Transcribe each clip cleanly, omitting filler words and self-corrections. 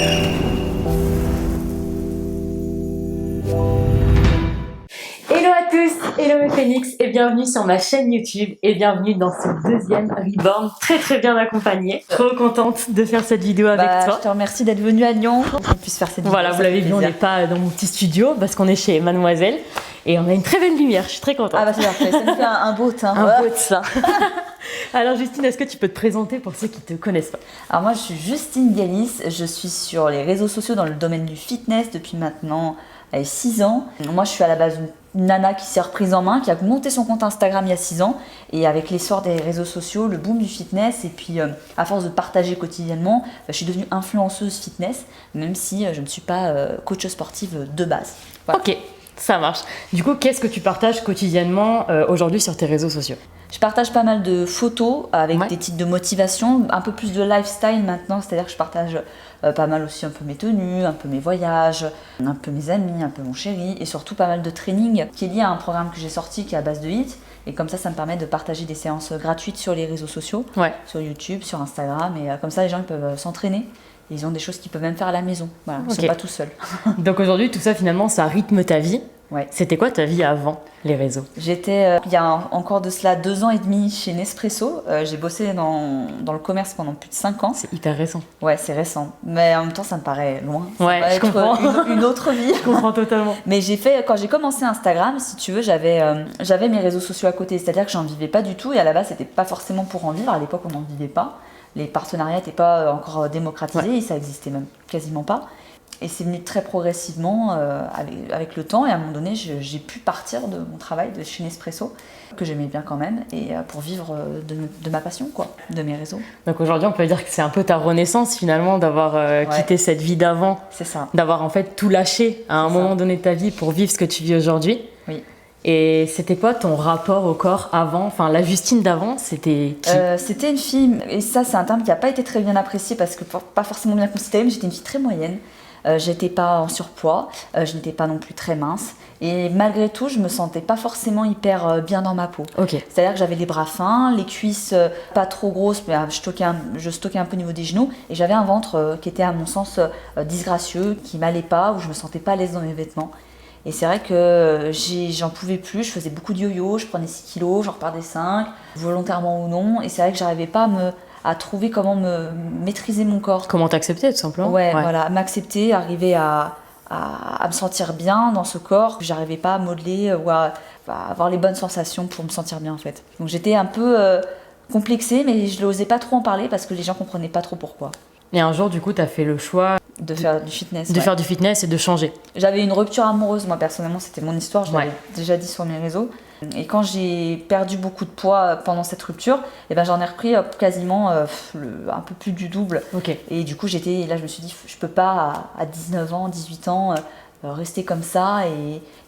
Hello à tous, hello mes Phoenix et bienvenue sur ma chaîne YouTube et bienvenue dans ce deuxième Reborn très bien accompagné. Trop contente de faire cette vidéo avec toi. Je te remercie d'être venue à Lyon pour qu'on puisse faire cette vidéo. Voilà, vous l'avez vu, on n'est pas dans mon petit studio parce qu'on est chez Mademoiselle et on a une très belle lumière, je suis très contente. Ah bah c'est parfait, ça nous fait un beau teint. Un beau teint. Alors Justine, est-ce que tu peux te présenter pour ceux qui ne te connaissent pas? Alors moi je suis Justine Galis, je suis sur les réseaux sociaux dans le domaine du fitness depuis maintenant 6 ans. Moi je suis à la base une nana qui s'est reprise en main, qui a monté son compte Instagram il y a 6 ans et avec l'essor des réseaux sociaux, le boom du fitness et puis à force de partager quotidiennement, je suis devenue influenceuse fitness même si je ne suis pas coach sportive de base. Voilà. Ok, ça marche. Du coup, qu'est-ce que tu partages quotidiennement aujourd'hui sur tes réseaux sociaux? Je partage pas mal de photos avec des titres de motivation, un peu plus de lifestyle maintenant, c'est-à-dire que je partage pas mal aussi un peu mes tenues, un peu mes voyages, un peu mes amis, un peu mon chéri et surtout pas mal de training qui est lié à un programme que j'ai sorti qui est à base de HIIT et comme ça me permet de partager des séances gratuites sur les réseaux sociaux, sur YouTube, sur Instagram et comme ça les gens ils peuvent s'entraîner. Ils ont des choses qu'ils peuvent même faire à la maison, voilà, ils ne sont pas tout seuls. Donc aujourd'hui tout ça finalement ça rythme ta vie. Ouais. C'était quoi ta vie avant les réseaux? J'étais, il y a encore de cela 2 ans et demi chez Nespresso. J'ai bossé dans le commerce pendant plus de 5 ans. C'est hyper récent. Ouais, c'est récent. Mais en même temps, ça me paraît loin. Ouais, je comprends. Une autre vie. Je comprends totalement. Mais quand j'ai commencé Instagram, si tu veux, j'avais mes réseaux sociaux à côté. C'est-à-dire que j'en vivais pas du tout. Et à la base, c'était pas forcément pour en vivre. À l'époque, on n'en vivait pas. Les partenariats n'étaient pas encore démocratisés. Et ça existait même quasiment pas. Et c'est venu très progressivement avec le temps et à un moment donné j'ai pu partir de mon travail de chez Nespresso que j'aimais bien quand même et pour vivre de ma passion quoi, de mes réseaux. Donc aujourd'hui on peut dire que c'est un peu ta renaissance finalement d'avoir quitté cette vie d'avant. C'est ça. D'avoir en fait tout lâché à un moment donné de ta vie pour vivre ce que tu vis aujourd'hui. Oui. Et c'était quoi ton rapport au corps avant? Enfin la Justine d'avant c'était qui? C'était une fille, et ça c'est un terme qui n'a pas été très bien apprécié parce que pas forcément bien considéré, mais j'étais une fille très moyenne. J'étais pas en surpoids, je n'étais pas non plus très mince et malgré tout je me sentais pas forcément hyper bien dans ma peau. C'est-à-dire que j'avais les bras fins, les cuisses pas trop grosses mais je stockais un peu au niveau des genoux et j'avais un ventre qui était à mon sens disgracieux, qui m'allait pas, où je me sentais pas à l'aise dans mes vêtements. Et c'est vrai que j'en pouvais plus, je faisais beaucoup de yo-yo, je prenais 6 kilos, j'en reperdais 5, volontairement ou non, et c'est vrai que j'arrivais pas à trouver comment maîtriser mon corps. Comment t'accepter tout simplement. Ouais, voilà, m'accepter, arriver à me sentir bien dans ce corps. J'arrivais pas à modeler ou à avoir les bonnes sensations pour me sentir bien en fait. Donc j'étais un peu complexée, mais je n'osais pas trop en parler parce que les gens comprenaient pas trop pourquoi. Et un jour du coup t'as fait le choix de faire du fitness. Faire du fitness et de changer. J'avais une rupture amoureuse, moi personnellement, c'était mon histoire, je l'avais déjà dit sur mes réseaux. Et quand j'ai perdu beaucoup de poids pendant cette rupture, et ben j'en ai repris quasiment un peu plus du double. Et du coup, là je me suis dit, je peux pas à 19 ans, 18 ans, rester comme ça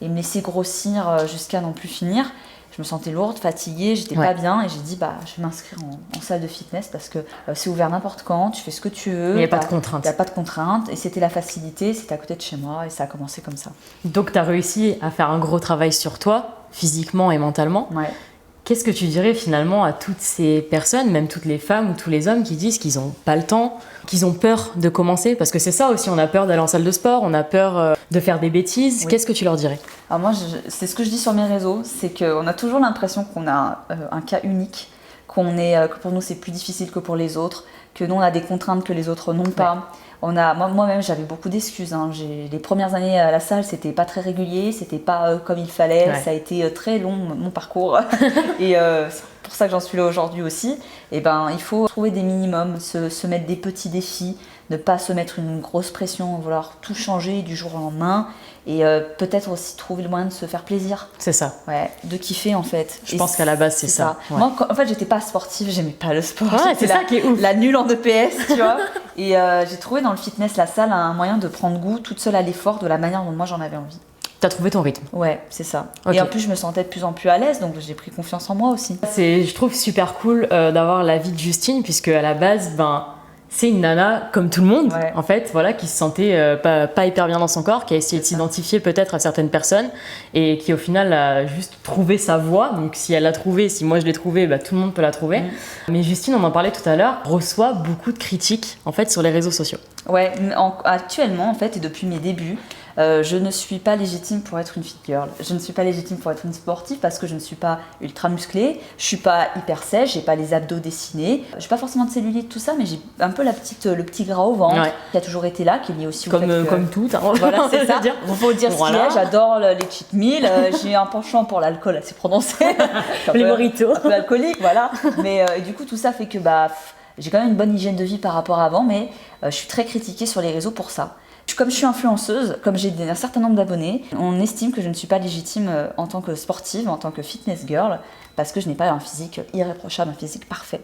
et me laisser grossir jusqu'à n'en plus finir. Je me sentais lourde, fatiguée, j'étais pas bien et j'ai dit je vais m'inscrire en salle de fitness parce que c'est ouvert n'importe quand, tu fais ce que tu veux. Il n'y a pas de contraintes. Il n'y a pas de contraintes et c'était la facilité, c'était à côté de chez moi et ça a commencé comme ça. Donc tu as réussi à faire un gros travail sur toi, physiquement et mentalement. Ouais. Qu'est-ce que tu dirais finalement à toutes ces personnes, même toutes les femmes ou tous les hommes qui disent qu'ils n'ont pas le temps, qu'ils ont peur de commencer? Parce que c'est ça aussi, on a peur d'aller en salle de sport, on a peur de faire des bêtises. Oui. Qu'est-ce que tu leur dirais? Alors moi, c'est ce que je dis sur mes réseaux, c'est qu'on a toujours l'impression qu'on a un cas unique, que pour nous c'est plus difficile que pour les autres, que nous on a des contraintes que les autres n'ont pas. Moi-même j'avais beaucoup d'excuses. Les premières années à la salle c'était pas très régulier, c'était pas comme il fallait, ça a été très long mon parcours et c'est pour ça que j'en suis là aujourd'hui aussi. Et il faut trouver des minimums, se mettre des petits défis, ne pas se mettre une grosse pression, vouloir tout changer du jour au lendemain et peut-être aussi trouver le moyen de se faire plaisir. C'est ça. Ouais, de kiffer en fait. Je pense qu'à la base c'est ça. Ouais. Moi en fait j'étais pas sportive, j'aimais pas le sport. Ouais, c'est ça qui est ouf. La nulle en EPS, tu vois. Et j'ai trouvé dans le fitness, la salle, un moyen de prendre goût toute seule à l'effort de la manière dont moi j'en avais envie. T'as trouvé ton rythme. Ouais, c'est ça. Et en plus, je me sentais de plus en plus à l'aise, donc j'ai pris confiance en moi aussi. Je trouve super cool d'avoir l'avis de Justine, puisque à la base, c'est une nana comme tout le monde, Ouais. en fait, voilà, qui se sentait pas hyper bien dans son corps, qui a essayé de s'identifier peut-être à certaines personnes et qui au final a juste trouvé sa voie. Donc si elle l'a trouvée, si moi je l'ai trouvée, bah, tout le monde peut la trouver. Mais Justine, on en parlait tout à l'heure, reçoit beaucoup de critiques en fait sur les réseaux sociaux. Ouais, actuellement en fait et depuis mes débuts, je ne suis pas légitime pour être une fit girl. Je ne suis pas légitime pour être une sportive parce que je ne suis pas ultra musclée, je suis pas hyper sèche, j'ai pas les abdos dessinés, j'ai pas forcément de cellulite tout ça, mais j'ai un peu le petit gras au ventre qui a toujours été là, qui est lié aussi au fait que, comme tout. Hein, voilà, c'est ça. Il faut dire ce qu'il Voilà. est. J'adore les cheat meals. J'ai un penchant pour l'alcool assez prononcé. Les mojitos. Un peu alcoolique, voilà. Mais du coup, tout ça fait que j'ai quand même une bonne hygiène de vie par rapport à avant, mais je suis très critiquée sur les réseaux pour ça. Comme je suis influenceuse, comme j'ai un certain nombre d'abonnés, on estime que je ne suis pas légitime en tant que sportive, en tant que fitness girl, parce que je n'ai pas un physique irréprochable, un physique parfait.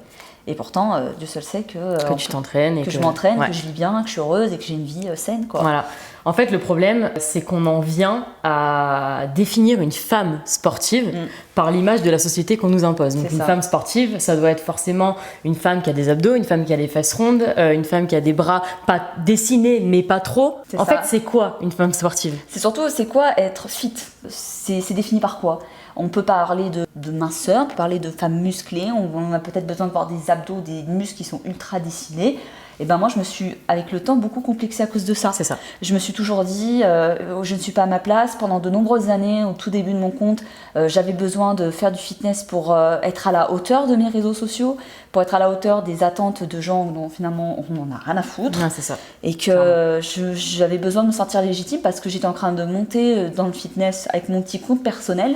Et pourtant, Dieu seul sait que tu t'entraînes et que je m'entraîne, ouais. que je vis bien, que je suis heureuse et que j'ai une vie saine, quoi. Voilà. En fait, le problème, c'est qu'on en vient à définir une femme sportive par l'image de la société qu'on nous impose. Donc, une femme sportive, ça doit être forcément une femme qui a des abdos, une femme qui a des fesses rondes, une femme qui a des bras pas dessinés, mais pas trop. En fait, c'est quoi une femme sportive ? C'est quoi être fit ? C'est défini par quoi ? On peut parler de minceur, on peut parler de femmes musclées, on a peut-être besoin de voir des abdos, des muscles qui sont ultra dessinés. Et ben moi, je me suis, avec le temps, beaucoup complexée à cause de ça. C'est ça. Je me suis toujours dit, je ne suis pas à ma place. Pendant de nombreuses années, au tout début de mon compte, j'avais besoin de faire du fitness pour être à la hauteur de mes réseaux sociaux, pour être à la hauteur des attentes de gens dont finalement on n'en a rien à foutre. Ouais, c'est ça. Et que j'avais besoin de me sentir légitime parce que j'étais en train de monter dans le fitness avec mon petit compte personnel.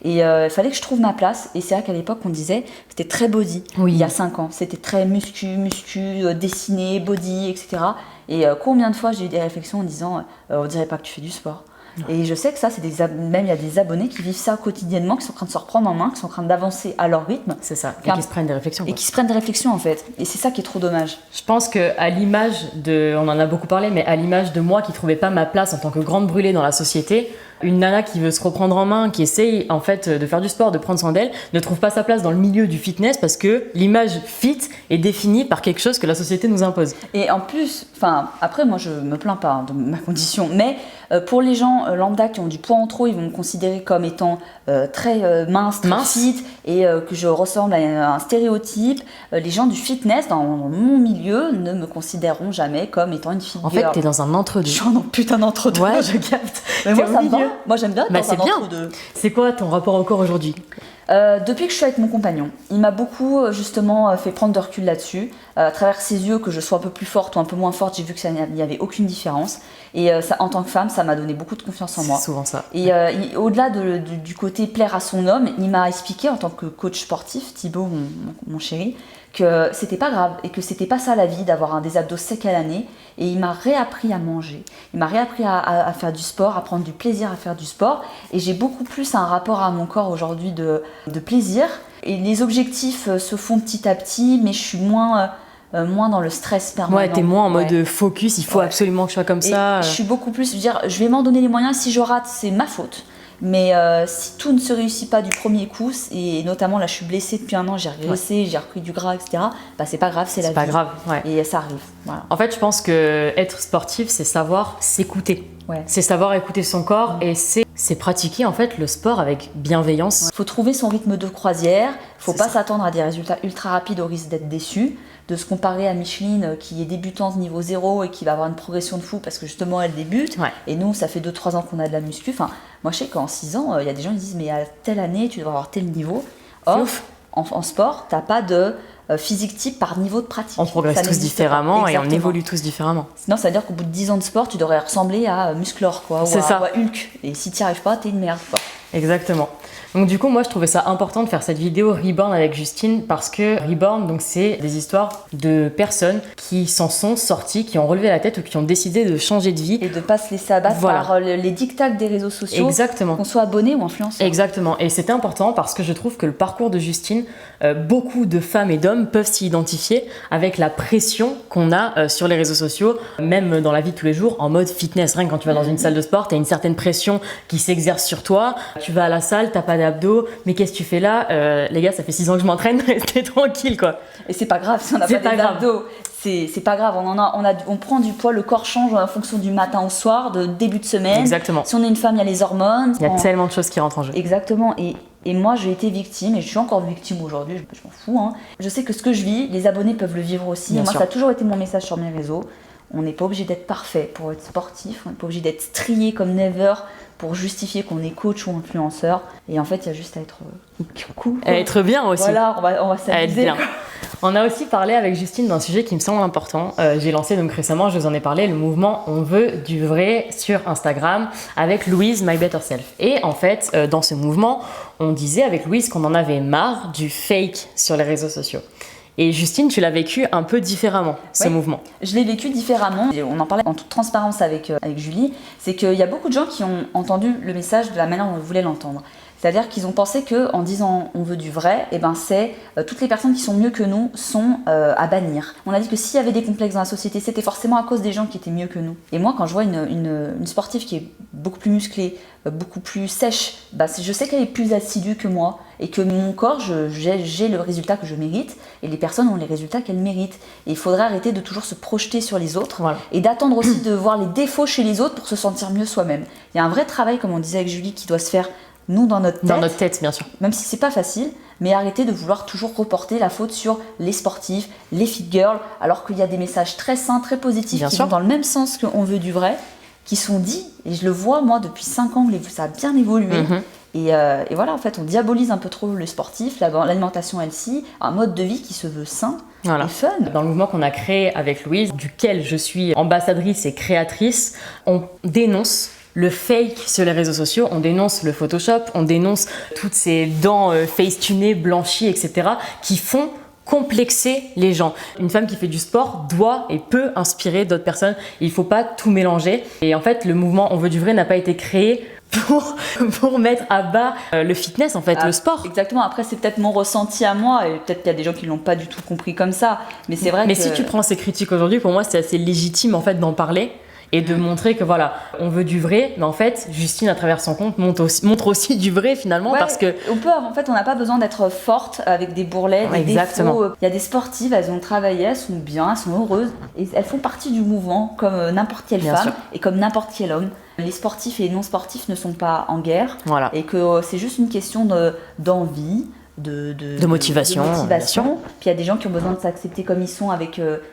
Et il fallait que je trouve ma place. Et c'est vrai qu'à l'époque, on disait c'était très body. Oui. Il y a 5 ans, c'était très muscu, dessiné, body, etc. Et combien de fois j'ai eu des réflexions en disant on dirait pas que tu fais du sport. Et je sais que ça, même il y a des abonnés qui vivent ça quotidiennement, qui sont en train de se reprendre en main, qui sont en train d'avancer à leur rythme. C'est ça, et qui se prennent des réflexions. Et qui se prennent des réflexions en fait. Et c'est ça qui est trop dommage. Je pense qu'à l'image on en a beaucoup parlé, mais à l'image de moi qui trouvais pas ma place en tant que grande brûlée dans la société, une nana qui veut se reprendre en main, qui essaye en fait de faire du sport, de prendre soin d'elle, ne trouve pas sa place dans le milieu du fitness parce que l'image fit est définie par quelque chose que la société nous impose. Et en plus, après moi je me plains pas de ma condition, mais pour les gens lambda qui ont du poids en trop, ils vont me considérer comme étant très mince, très fit, et que je ressemble à un stéréotype. Les gens du fitness dans mon milieu ne me considéreront jamais comme étant une fille. En fait, t'es dans un entre-deux. Je suis en putain d'entre-deux, ouais, je capte. Mais moi ça me va. Moi j'aime bien être dans un entre-deux. C'est quoi ton rapport encore aujourd'hui ? Depuis que je suis avec mon compagnon, il m'a beaucoup justement fait prendre de recul là-dessus. À travers ses yeux, que je sois un peu plus forte ou un peu moins forte, j'ai vu qu'il n'y avait aucune différence. Et ça, en tant que femme, ça m'a donné beaucoup de confiance en moi. C'est souvent ça. Et au-delà du côté plaire à son homme, il m'a expliqué en tant que coach sportif, Thibaut, mon chéri, que c'était pas grave et que c'était pas ça la vie d'avoir des abdos secs à l'année. Et il m'a réappris à manger, il m'a réappris à faire du sport, à prendre du plaisir à faire du sport. Et j'ai beaucoup plus un rapport à mon corps aujourd'hui de plaisir. Et les objectifs se font petit à petit, mais je suis moins dans le stress permanent. Ouais, t'es moins en mode focus, il faut absolument que je sois comme ça. Je suis beaucoup plus, je vais m'en donner les moyens, si je rate, c'est ma faute. Mais si tout ne se réussit pas du premier coup, et notamment là je suis blessée depuis 1 an, j'ai régressé, j'ai repris du gras, etc. C'est pas grave, c'est la vie. C'est pas grave, ouais. Et ça arrive. Voilà. En fait, je pense que être sportif, c'est savoir s'écouter. Ouais. C'est savoir écouter son corps et c'est pratiquer en fait le sport avec bienveillance. Il faut trouver son rythme de croisière, il faut pas s'attendre à des résultats ultra rapides au risque d'être déçu, de se comparer à Micheline qui est débutante niveau 0 et qui va avoir une progression de fou parce que justement elle débute. Ouais. Et nous, ça fait 2-3 ans qu'on a de la muscu. Moi je sais qu'en 6 ans, il y a des gens qui disent mais à telle année tu dois avoir tel niveau. Or, en sport, t'as pas de physique type par niveau de pratique. On progresse tous différemment et on évolue tous différemment. Sinon, ça veut dire qu'au bout de 10 ans de sport, tu devrais ressembler à Musclor, quoi, ou à Hulk. Et si tu n'y arrives pas, t'es une merde, quoi. Exactement. Donc du coup, moi, je trouvais ça important de faire cette vidéo Reborn avec Justine parce que Reborn, donc c'est des histoires de personnes qui s'en sont sorties, qui ont relevé la tête ou qui ont décidé de changer de vie. Et de ne pas se laisser abattre par les dictats des réseaux sociaux. Exactement. Qu'on soit abonné ou influenceur. Exactement. Et c'était important parce que je trouve que le parcours de Justine, beaucoup de femmes et d'hommes peuvent s'y identifier avec la pression qu'on a sur les réseaux sociaux, même dans la vie de tous les jours, en mode fitness. Rien que quand tu vas dans une salle de sport, tu as une certaine pression qui s'exerce sur toi. Tu vas à la salle, t'as pas d'abdos, mais qu'est-ce que tu fais là? Les gars, ça fait 6 ans que je m'entraîne, restez tranquille quoi. Et c'est pas grave si on n'a pas des abdos. C'est pas grave, on prend du poids, le corps change en fonction du matin au soir, de début de semaine. Exactement. Si on est une femme, il y a les hormones. Il y a tellement de choses qui rentrent en jeu. Exactement. Et moi, j'ai été victime, et je suis encore victime aujourd'hui, je m'en fous. Hein. Je sais que ce que je vis, les abonnés peuvent le vivre aussi. Bien moi, sûr. ça a toujours été mon message sur mes réseaux. On n'est pas obligé d'être parfait pour être sportif, on n'est pas obligé d'être strié comme never pour justifier qu'on est coach ou influenceur. Et en fait, il y a juste à être cool. À être bien aussi. Voilà, on va À être s'amuser. bien. On a aussi parlé avec Justine d'un sujet qui me semble important. J'ai lancé donc récemment, je vous en ai parlé, le mouvement On veut du vrai sur Instagram avec Louise My Better Self. Et en fait, dans ce mouvement, on disait avec Louise qu'on en avait marre du fake sur les réseaux sociaux. Et Justine, tu l'as vécu un peu différemment, ce mouvement. Je l'ai vécu différemment. Et on en parlait en toute transparence avec Julie. C'est qu'il y a beaucoup de gens qui ont entendu le message de la manière dont on voulait l'entendre. C'est-à-dire qu'ils ont pensé qu'en disant on veut du vrai, et ben c'est toutes les personnes qui sont mieux que nous sont à bannir. On a dit que s'il y avait des complexes dans la société, c'était forcément à cause des gens qui étaient mieux que nous. Et moi, quand je vois une sportive qui est beaucoup plus musclée, beaucoup plus sèche, bah, je sais qu'elle est plus assidue que moi et que mon corps, j'ai le résultat que je mérite et les personnes ont les résultats qu'elles méritent. Et il faudrait arrêter de toujours se projeter sur les autres et d'attendre aussi de voir les défauts chez les autres pour se sentir mieux soi-même. Il y a un vrai travail, comme on disait avec Julie, qui doit se faire nous dans notre tête. Dans notre tête, bien sûr. Même si c'est pas facile, mais arrêter de vouloir toujours reporter la faute sur les sportifs, les fit girls, alors qu'il y a des messages très sains, très positifs qui vont dans le même sens qu'on veut du vrai, qui sont dits, et je le vois moi depuis 5 ans, ça a bien évolué. Et voilà, en fait, on diabolise un peu trop le sportif, l'alimentation healthy, un mode de vie qui se veut sain et fun. Dans le mouvement qu'on a créé avec Louise, duquel je suis ambassadrice et créatrice, on dénonce le fake sur les réseaux sociaux, on dénonce le Photoshop, on dénonce toutes ces dents face-tunées, blanchies, etc. qui font complexer les gens. Une femme qui fait du sport doit et peut inspirer d'autres personnes. Il ne faut pas tout mélanger. Et en fait, le mouvement On veut du vrai n'a pas été créé pour mettre à bas le fitness, en fait, le sport. Exactement. Après, c'est peut-être mon ressenti à moi, et peut-être qu'il y a des gens qui l'ont pas du tout compris comme ça. Mais c'est vrai que... si tu prends ces critiques aujourd'hui, pour moi, c'est assez légitime, en fait, d'en parler. Et de montrer que voilà, on veut du vrai, mais en fait, Justine, à travers son compte, montre aussi du vrai finalement, parce que... on n'a pas besoin d'être forte avec des bourrelets, des défauts. Il y a des sportives, elles ont travaillé, elles sont bien, elles sont heureuses, et elles font partie du mouvement comme n'importe quelle femme et comme n'importe quel homme. Les sportifs et les non-sportifs ne sont pas en guerre, et que c'est juste une question d'envie. De motivation. Puis il y a des gens qui ont besoin de s'accepter comme ils sont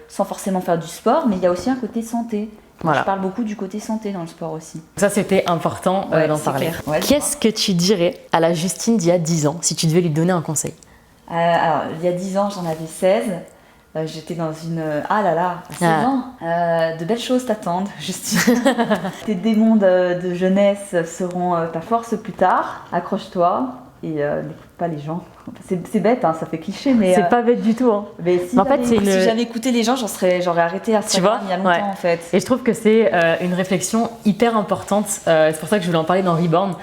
sans forcément faire du sport, mais il y a aussi un côté santé. Je parle beaucoup du côté santé dans le sport aussi. Ça, c'était important d'en parler. Qu'est-ce que tu dirais à la Justine d'il y a 10 ans, si tu devais lui donner un conseil? Alors, il y a 10 ans, j'en avais 16. J'étais dans une... Ah là là, 16 ans. De belles choses t'attendent, Justine. Tes démons de jeunesse seront ta force plus tard. Accroche-toi. Et n'écoute pas les gens. C'est bête, hein, ça fait cliché, mais... C'est pas bête du tout. Hein. Mais si j'avais écouté les gens, j'aurais arrêté à ça il y a longtemps, en fait. Et je trouve que c'est une réflexion hyper importante. C'est pour ça que je voulais en parler dans Reborn.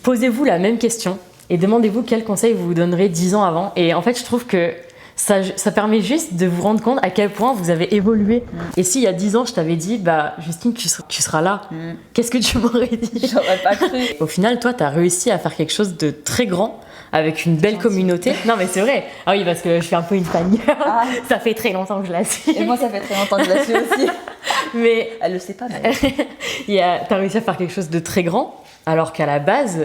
Posez-vous la même question et demandez-vous quel conseil vous donnerez 10 ans avant. Et en fait, je trouve que ça permet juste de vous rendre compte à quel point vous avez évolué. Et si il y a 10 ans, je t'avais dit, Justine, tu seras là, qu'est-ce que tu m'aurais dit? J'aurais pas cru. Au final, toi, tu as réussi à faire quelque chose de très grand, avec une belle communauté. Non, mais c'est vrai. Ah oui, parce que je suis un peu une fan. Ça fait très longtemps que je la suis. Et moi, ça fait très longtemps que je la suis aussi. Mais elle le sait pas, d'ailleurs. T'as réussi à faire quelque chose de très grand, alors qu'à la base,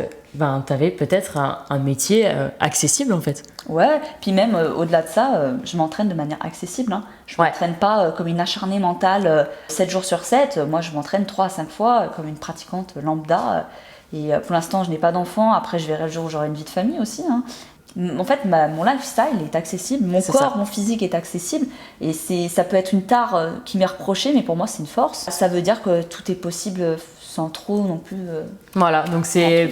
t'avais peut-être un métier accessible, en fait. Ouais, puis même au-delà de ça, je m'entraîne de manière accessible. Hein. Je m'entraîne pas comme une acharnée mentale 7 jours sur 7. Moi, je m'entraîne 3 à 5 fois comme une pratiquante lambda. Et pour l'instant, je n'ai pas d'enfant. Après, je verrai le jour où j'aurai une vie de famille aussi. Hein. En fait, mon lifestyle est accessible. Mon corps, mon physique est accessible. Et ça peut être une tare qui m'est reprochée, mais pour moi, c'est une force. Ça veut dire que tout est possible sans trop non plus... Voilà, donc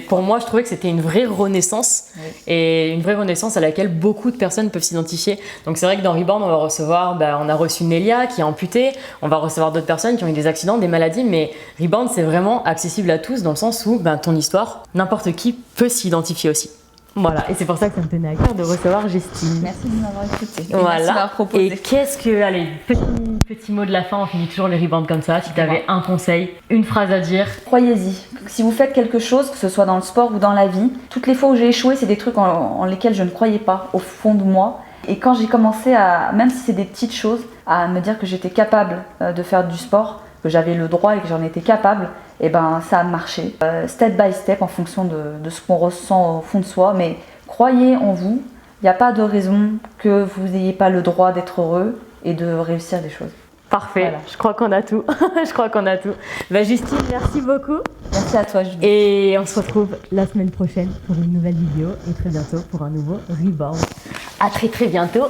pour moi, je trouvais que c'était une vraie renaissance. Et une vraie renaissance à laquelle beaucoup de personnes peuvent s'identifier. Donc c'est vrai que dans Reborn, on va recevoir... on a reçu Nélia qui est amputée. On va recevoir d'autres personnes qui ont eu des accidents, des maladies. Mais Reborn, c'est vraiment accessible à tous dans le sens où ton histoire, n'importe qui peut s'identifier aussi. Voilà, et c'est pour ça que ça me tenait à cœur de recevoir Justine. Merci de m'avoir écouté. Voilà. Merci de m'avoir proposé. Et qu'est-ce que... Allez, Petit mot de la fin, on finit toujours les rebounds comme ça. Si tu avais un conseil, une phrase à dire. Croyez-y. Si vous faites quelque chose, que ce soit dans le sport ou dans la vie, toutes les fois où j'ai échoué, c'est des trucs en lesquels je ne croyais pas au fond de moi. Et quand j'ai commencé à, même si c'est des petites choses, à me dire que j'étais capable de faire du sport, que j'avais le droit et que j'en étais capable, et ben ça a marché. Step by step en fonction de ce qu'on ressent au fond de soi. Mais croyez en vous. Il n'y a pas de raison que vous n'ayez pas le droit d'être heureux et de réussir des choses. Parfait, voilà. Je crois qu'on a tout. Je crois qu'on a tout. Bah, Justine, merci beaucoup. Merci à toi, Julie. Et on se retrouve la semaine prochaine pour une nouvelle vidéo et très bientôt pour un nouveau Rebound. À très bientôt.